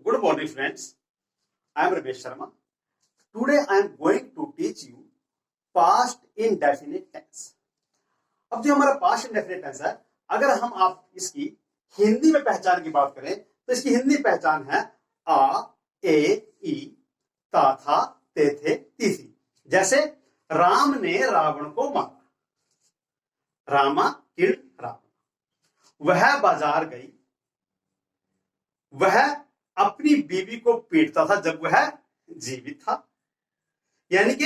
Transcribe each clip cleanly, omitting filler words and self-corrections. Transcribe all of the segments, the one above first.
Good morning, friends. I am Ramesh Sharma. Today I am going to teach you past indefinite tense. अब जो हमारा past indefinite tense है, अगर हम आप इसकी हिंदी में पहचान की बात करें तो इसकी हिंदी पहचान है आ, ए, ई, ता, था, ते, थे, ती, थी। जैसे राम ने रावण को मारा, रामा किल्ड रावण। वह बाजार गई, वह अपनी बीवी को पीटता था जब वह जीवित था। यानी कि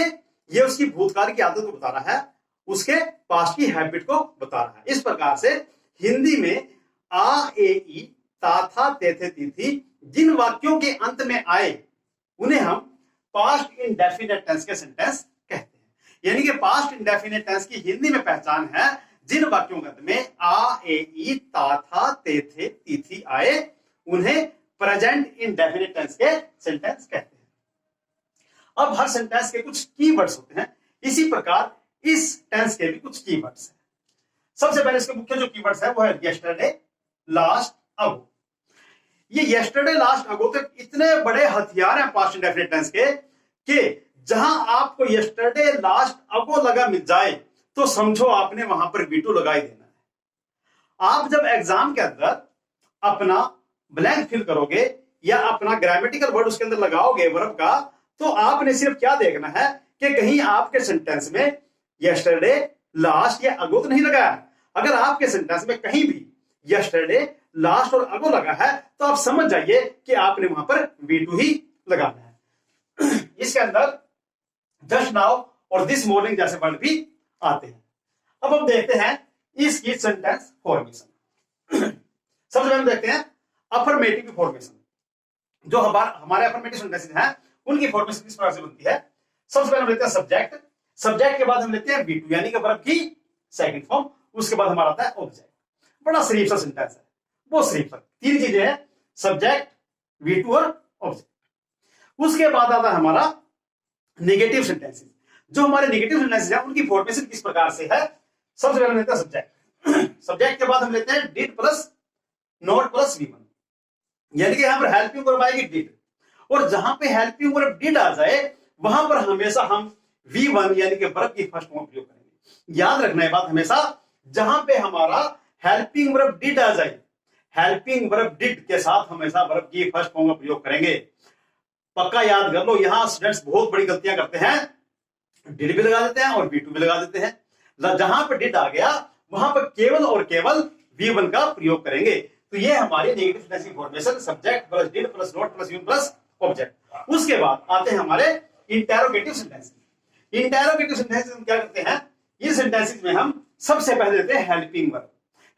यह उसकी भूतकाल की आदत को बता रहा है, उसके पास्ट की हैबिट को बता रहा है। इस प्रकार से हिंदी में आ, ए, ई, ता, था, ते, थे, ती, थी जिन वाक्यों के अंत में आए उन्हें हम पास्ट इंडेफिनेट टेंस के सेंटेंस कहते हैं। यानी कि पास्ट इंडेफिनेट टेंस की हिंदी में पहचान है जिन वाक्यों के अंत में आ, ए, ई, ता, था, ते, थे, ती, थी आए उन्हें प्रेजेंट इंडेफिनिट टेंस के सेंटेंस कहते हैं। अब हर सेंटेंस के कुछ कीवर्ड्स होते हैं, इसी प्रकार इस टेंस के भी कुछ कीवर्ड्स हैं। सबसे पहले इसके मुख्य जो कीवर्ड्स है वो है यस्टरडे, लास्ट, अगो। ये यस्टरडे, लास्ट, अगो तो इतने बड़े हथियार हैं पास्ट इंडेफिनिट टेंस के कि जहां आपको यस्टरडे, लास्ट, अगो लगा मिल जाए तो समझो आपने वहां पर वीटू लगा ही देना है। आप जब एग्जाम के अंदर अपना ब्लैंक फिल करोगे या अपना ग्रामेटिकल वर्ड उसके अंदर लगाओगे वर्ब का, तो आपने सिर्फ क्या देखना है कि कहीं आपके सेंटेंस में यस्टरडे, लास्ट या अगो तो नहीं लगा है। अगर आपके सेंटेंस में कहीं भी यस्टरडे, लास्ट और अगो लगा है तो आप समझ जाइए कि आपने वहां पर वी2 ही लगाना है। इसके अंदर जस्ट नाउ और दिस मॉर्निंग जैसे वर्ड भी आते हैं। अब हम देखते हैं इसकी सेंटेंस फॉर्मेशन। सबसे पहले देखते हैं अफर्मेटिव फॉर्मेशन। जो हमारे अफर्मेटिव सेंटेंसेस हैं उनकी फॉर्मेशन किस प्रकार से बनती है। सबसे पहले हम लेते हैं सब्जेक्ट, सब्जेक्ट के बाद हम लेते हैं वी2 यानी कि वर्ब की सेकंड फॉर्म, उसके बाद हमारा आता है ऑब्जेक्ट। बड़ा शरीफ सा सेंटेंस है, वो शरीफ सा। तीन चीजें हैं, सब्जेक्ट, वी2 और ऑब्जेक्ट। उसके बाद आता है हमारा नेगेटिव सेंटेंसेस। जो हमारे नेगेटिव सेंटेंसेस हैं उनकी फॉर्मेशन किस प्रकार से है। सबसे पहले लेते हैं सब्जेक्ट। सब्जेक्ट के बाद हम लेते हैं did plus not plus V1, यानी कि यहां पर हेल्पिंग वर्ब आएगी डिड, और जहां पे हेल्पिंग वर्ब डिड आ जाए वहां पर हमेशा हम V1 यानी कि वर्ब की फर्स्ट फॉर्म प्रयोग करेंगे। याद रखना है बात, हमेशा जहां पे हमारा हेल्पिंग वर्ब डिड आ जाए, हेल्पिंग वर्ब डिड के साथ हमेशा वर्ब की फर्स्ट फॉर्म का प्रयोग करेंगे। पक्का याद कर लो, यहां स्टूडेंट्स बहुत बड़ी गलतियां करते हैं, डिड भी लगा देते हैं और V2 भी लगा देते हैं। जहां पर डिड आ गया वहां पर केवल और केवल V1 का प्रयोग करेंगे। तो ये हमारी नेगेटिव सेंटेंस की formation, subject plus did plus not plus V1 plus object. उसके बाद आते हैं हमारे इंटेरोगेटिव सेंटेंसेस। इंटेरोगेटिव सेंटेंसेस हम क्या करते हैं, ये सेंटेंसेस में हम सबसे पहले देते हैं हेल्पिंग वर्ब।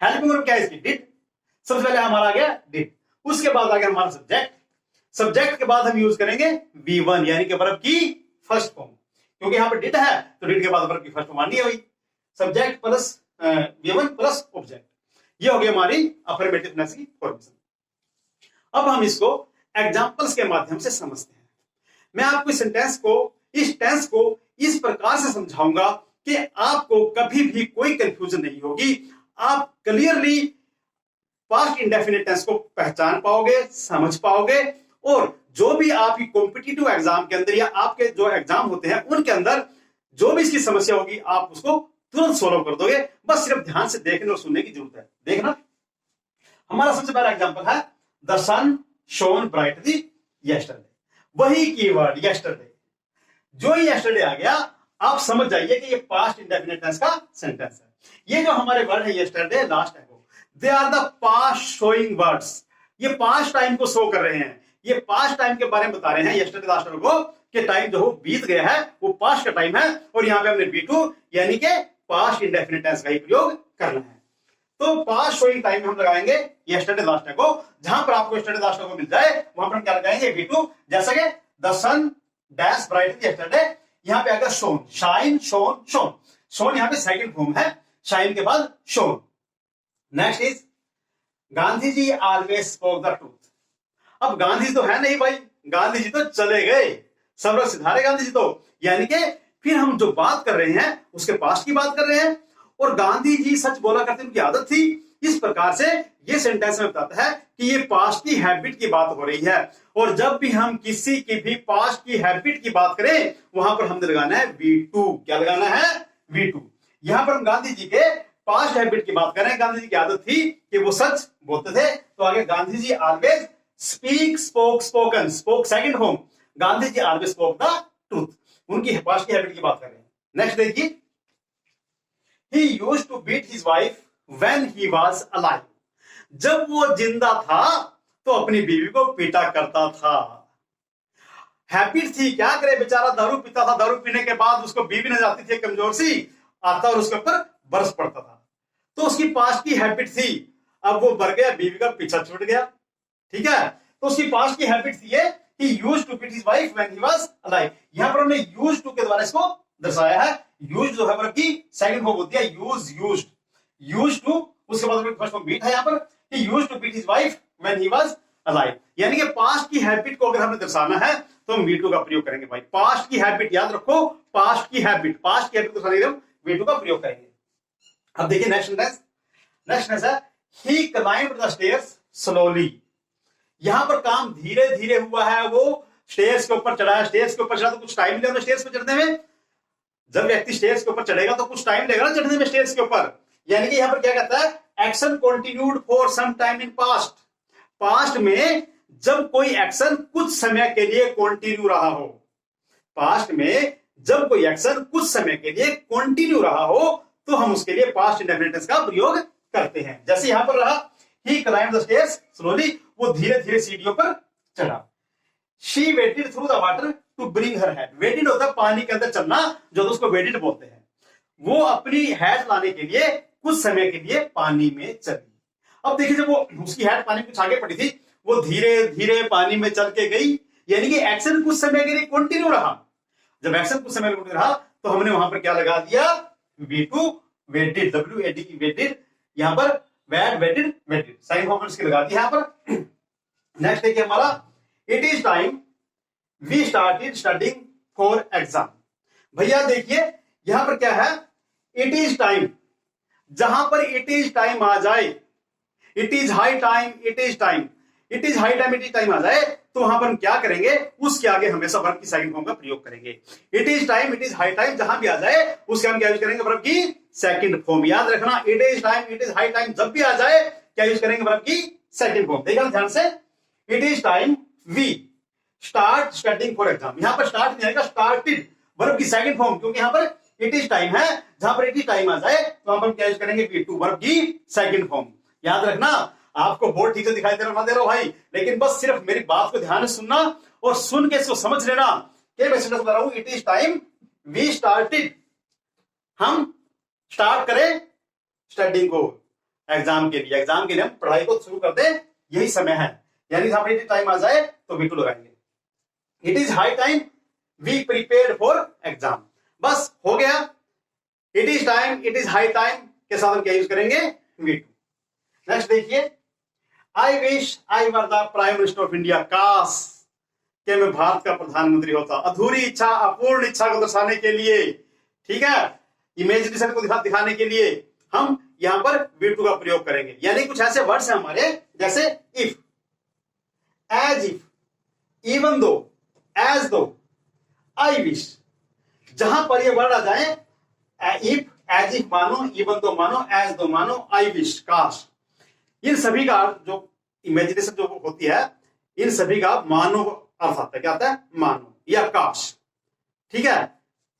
हेल्पिंग वर्ब क्या है इसकी, डिड। सबसे पहले हमारा आ गया डिड, उसके बाद आ गया हमारा सब्जेक्ट। सब्जेक्ट के बाद हम यूज करेंगे V1 यानी कि वर्ब की फर्स्ट फॉर्म, क्योंकि यहां पर डिड है तो डिड के बाद वर्ब की फर्स्ट फॉर्म आनी है वही, subject plus V1 plus object. ये हो गई हमारी अफर्मेटिव सेंटेंस की फॉर्मेशन। अब हम इसको एग्जांपल्स के माध्यम से समझते हैं। मैं आपको इस सेंटेंस को, इस टेंस को इस प्रकार से समझाऊंगा कि आपको कभी भी कोई कंफ्यूजन नहीं होगी। आप क्लियरली पास्ट इंडेफिनिट टेंस को पहचान पाओगे, समझ पाओगे, और जो भी आपकी कॉम्पिटिटिव एग्जाम के अंदर या आपके जो एग्जाम होते हैं उनके अंदर जो भी इसकी समस्या होगी आप उसको तुरंत सोल्व कर दोगे। बस सिर्फ ध्यान से देखने और सुनने की जरूरत है। देखना, हमारा सबसे पहला एग्जांपल है the sun shone brightly yesterday. वही कीवर्ड यस्टरडे, जो ही यस्टरडे आ गया आप समझ जाइए कि ये पास्ट इंडेफिनिट टेंस का सेंटेंस है। ये जो हमारे वर्ड है yesterday, last, ago, they are the past showing words. ये पास्ट टाइम को शो कर रहे हैं, ये पास्ट टाइम के बारे में बता रहे हैं। यस्टरडे, लास्ट, एगो के टाइम जो बीत गया है वो पास्ट का टाइम है, और यहां पे हमने V2 यानी कि पास्ट इंडेफिनिट टेंस का ही प्रयोग करना है। तो पास्ट शोइंग टाइम में हम लगाएंगे यस्टरडे, लास्ट, एगो। जहां पर आपको यस्टरडे, लास्ट, एगो मिल जाए वहां पर हम क्या लगाएंगे V2। जैसे कि the sun dash brightly yesterday, यहां पे आएगा shone, shine, shone, shone. Shone यहां पे सेकंड फॉर्म है, शाइन के बाद shone. Next is Gandhi ji always spoke the truth. अब गांधी तो है नहीं भाई, गांधी जी तो चले गए, सब लोग सिधारे गांधी जी तो, यानी कि फिर हम जो बात कर रहे हैं उसके पास्ट की बात कर रहे हैं। और गांधी जी सच बोला करते, उनकी आदत थी, इस प्रकार से ये सेंटेंस में बताता है कि ये पास्ट की हैबिट की बात हो रही है। और जब भी हम किसी की भी पास्ट की हैबिट की बात करें वहां पर हमने लगाना है V2। क्या लगाना है? V2। यहां पर हम गांधी जी के पास्ट हैबिट की बात कर रहे हैं। गांधी जी की आदत थी कि वो सच बोलते थे, तो आगे Gandhi ji always speak, spoke, spoken, spoke second form, Gandhi ji always spoke the truth. उनकी पास्ट की हैबिट की बात कर रहे हैं। नेक्स्ट देखिए, he used to beat his wife when he was alive। जब वो जिंदा था तो अपनी बीवी को पीटा करता था। हैबिट थी, क्या करे बेचारा, दारू पीता था, दारू पीने के बाद उसको बीवी न जाती थी कमजोर सी, आता और उसके ऊपर बरस पड़ता था, तो उसकी पास्ट की हैबिट थी। अब वो मर गया, बीवी का पीछा छूट गया, ठीक है, तो उसकी पास्ट की हैबिट थी ये, he used to beat his wife when he was alive। यहां पर हमने used to के द्वारा इसको दर्शाया है। यूज जो है वर्ब की सेकंड फॉर्म होती है यूज, यूज्ड, यूज्ड टू, उसके बाद फर्स्ट फॉर्म बीट है। यहां पर he used to beat his wife when he was alive, यानी कि पास्ट की हैबिट को अगर हमें दर्शाना है तो हम V2 का प्रयोग करेंगे। भाई पास्ट की हैबिट याद रखो, पास्ट की हैबिट को दर्शाने के लिए हम V2 का प्रयोग करेंगे। अब देखिए नेक्स्ट सेंटेंस है he climbed the stairs slowly। यहां पर काम धीरे धीरे हुआ है, वो स्टेयर्स के ऊपर चढ़ा है। स्टेयर्स के ऊपर चढ़ा तो कुछ टाइम लगेगा स्टेयर्स पे चढ़ने में। जब व्यक्ति स्टेयर्स के ऊपर चढ़ेगा तो कुछ टाइम लगेगा ना चढ़ने में स्टेयर्स के ऊपर। यानी कि यहां पर क्या कहता है, action continued for some time in past. Past में जब कोई एक्शन कुछ समय के लिए कंटिन्यू रहा हो, पास्ट में जब कोई एक्शन कुछ समय के लिए कंटिन्यू रहा हो तो हम उसके लिए पास्ट इंडेफिनिट टेंस का प्रयोग करते हैं। जैसे यहां पर रहा he climbed the stairs slowly, वो धीरे धीरे सीढ़ियों पर चढ़ा। she waded through the water to bring her hat। waded होता है पानी के अंदर चलना, जो उसको waded बोलते हैं। वो अपनी हैट लाने के लिए कुछ समय के लिए पानी में चली। अब देखिए, जब वो उसकी हैट पानी में कुछ आगे पड़ी थी, वो धीरे धीरे पानी में चल के गई, यानी कि एक्शन कुछ समय के लिए कंटिन्यू रहा। जब एक्शन कुछ समय के लिए रहा तो हमने वहां पर क्या लगा दिया, V2, waded, WAD, waded, यहां पर wad, wedded, wedded, sign form इसके लगा दिया यहां पर। नेक्स्ट देखिए हमारा, it is time we started studying for exam. भैया देखिए यहां पर क्या है, इट इज टाइम, जहां पर इट इज टाइम आ जाए, it is high time, it is time, it is high time, it is time आ जाए तो वहां पर हम क्या करेंगे, उसके आगे हमेशा वर्ब की सेकंड फॉर्म का प्रयोग करेंगे। It is time, it is high time, जहां भी आ जाए उसके हम क्या यूज करेंगे, वर्ब की सेकंड फॉर्म। याद रखना, it is time, it is high time, जब भी आ जाए क्या यूज करेंगे, वर्ब की सेकंड फॉर्म। देखना ध्यान से, it is time we start studying for exam. यहां पर स्टार्ट नहीं आएगा, स्टार्टेड, वर्ब की सेकंड फॉर्म, क्योंकि यहां पर इट इज टाइम है, जहां पर इट इज टाइम आ जाए तो वहां पर क्या यूज करेंगे, V2, वर्ब की सेकंड फॉर्म। याद रखना, आपको बोर्ड ठीक से दिखाई दे रहा ना दे रहा भाई, लेकिन बस सिर्फ मेरी बात को ध्यान से सुनना और सुन के इसको समझ लेना कि मैं सिर्फ बता रहा हूं, it is time we started, हम स्टार्ट करें स्टडिंग को एग्जाम के लिए, एग्जाम के लिए हम पढ़ाई को शुरू कर दें, यही समय है। यानी जहां पर इट इज टाइम आ जाए तो V2 लगाएंगे। It is high time we prepared for exam, बस हो गया। It is time, it is high time के साथ हम क्या यूज करेंगे, V2। नेक्स्ट देखिए, I wish I were the prime minister of India. काश कि मैं भारत का प्रधानमंत्री होता। अधूरी इच्छा, अपूर्ण इच्छा को दर्शाने के लिए, ठीक है, इमेजिनेशन को दिखाने के लिए हम यहां पर V2 का प्रयोग करेंगे। यानी कुछ ऐसे वर्ड्स हैं हमारे, जैसे if, as if, even though, as though, I wish, जहां पर ये वर्ड आ जाए, इफ, एज इफ मानो, इवन दो मानो, एज दो मानो, आई विश, काश, इन सभी का जो इमेजिनेशन जो होती है, इन सभी का मानो अर्थ आता है। क्या आता है, मानो या काश, ठीक है।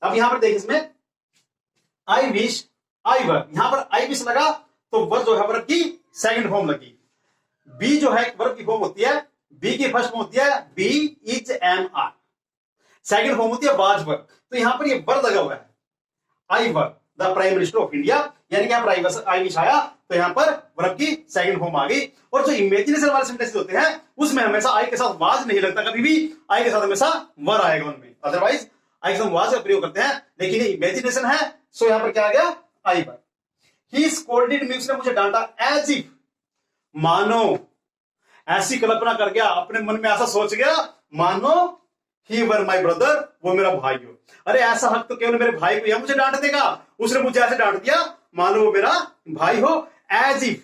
अब यहां पर देखिए, इसमें आई विश, आई वर, यहां पर आई विश लगा तो वर्ब जो है वर्ब की सेकंड फॉर्म लगी। बी जो है वर्ब की फॉर्म होती है, बी की फर्स्ट फॉर्म होती है be is am are, second form होती है वाज वर्ब। तो यहां पर ये वर्ब लगा हुआ है, I were the prime minister of India, यानी कि यहां पर आई विश आया तो यहां पर वर्ब की सेकंड फॉर्म आ गई। और जो इमेजिनेशन वाले सेंटेंस होते हैं उसमें हमेशा आई के साथ वाज नहीं लगता, कभी भी आई के साथ हमेशा वर आएगा उनमें, अदरवाइज आई के साथ वाज का प्रयोग करते हैं। लेकिन ये इमेजिनेशन है, सो यहां पर क्या आ गया, आई वर। ही स्कोल्डेड मी, उसने मुझे डांटा, एज इफ, मानो, ऐसी कल्पना कर गया, अपने मन में ऐसा सोच गया मानो ही वर माई ब्रदर, वो मेरा भाई हो। अरे ऐसा हक तो केवल मेरे भाई को, या मुझे डांट देगा, उसने मुझे ऐसे डांट दिया मानो वो मेरा भाई हो। एज इफ,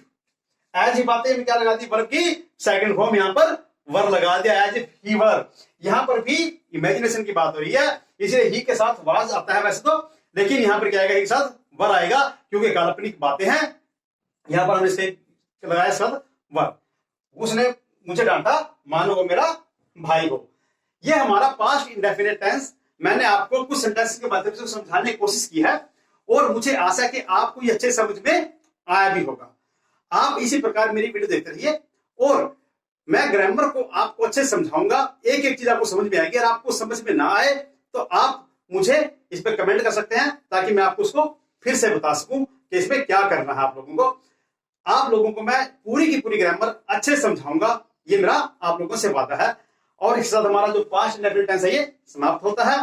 एज ही बातें में क्या लगा दी, वर्ब की सेकंड फॉर्म यहां पर वर लगा दिया, एज ए फीवर। यहां पर भी इमेजिनेशन की बात हो रही है, इसलिए ही के साथ वाज आता है वैसे तो, लेकिन यहां पर क्या आएगा, एक साथ वर आएगा क्योंकि काल्पनिक बातें हैं। यहां पर हमने इसे लगाया शब्द वर। उसने मुझे डांटा मानो वो मेरा भाई हो। ये हमारा पास्ट इंडेफिनिट टेंस। मैंने आपको कुछ सेंटेंस के माध्यम से समझाने की कोशिश की है और मुझे आशा है कि आपको ये अच्छे समझ में आया भी होगा। आप इसी प्रकार मेरी वीडियो देखते रहिए और मैं ग्रामर को आपको अच्छे समझाऊंगा, एक एक चीज आपको समझ में आएगी। अगर आपको समझ में ना आए तो आप मुझे इस पर कमेंट कर सकते हैं ताकि मैं आपको उसको फिर से बता सकूं कि इसमें क्या करना है। आप लोगों को मैं पूरी की पूरी ग्रामर अच्छे समझाऊंगा, ये मेरा आप लोगों से वादा है। और इसके साथ हमारा जो पास्ट इंडेफिनिट टेंस है ये समाप्त होता है।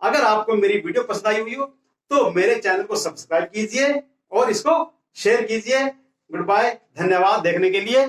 अगर आपको मेरी वीडियो पसंद आई हुई हो तो मेरे चैनल को सब्सक्राइब कीजिए और इसको शेयर कीजिए। गुड बाय, धन्यवाद देखने के लिए।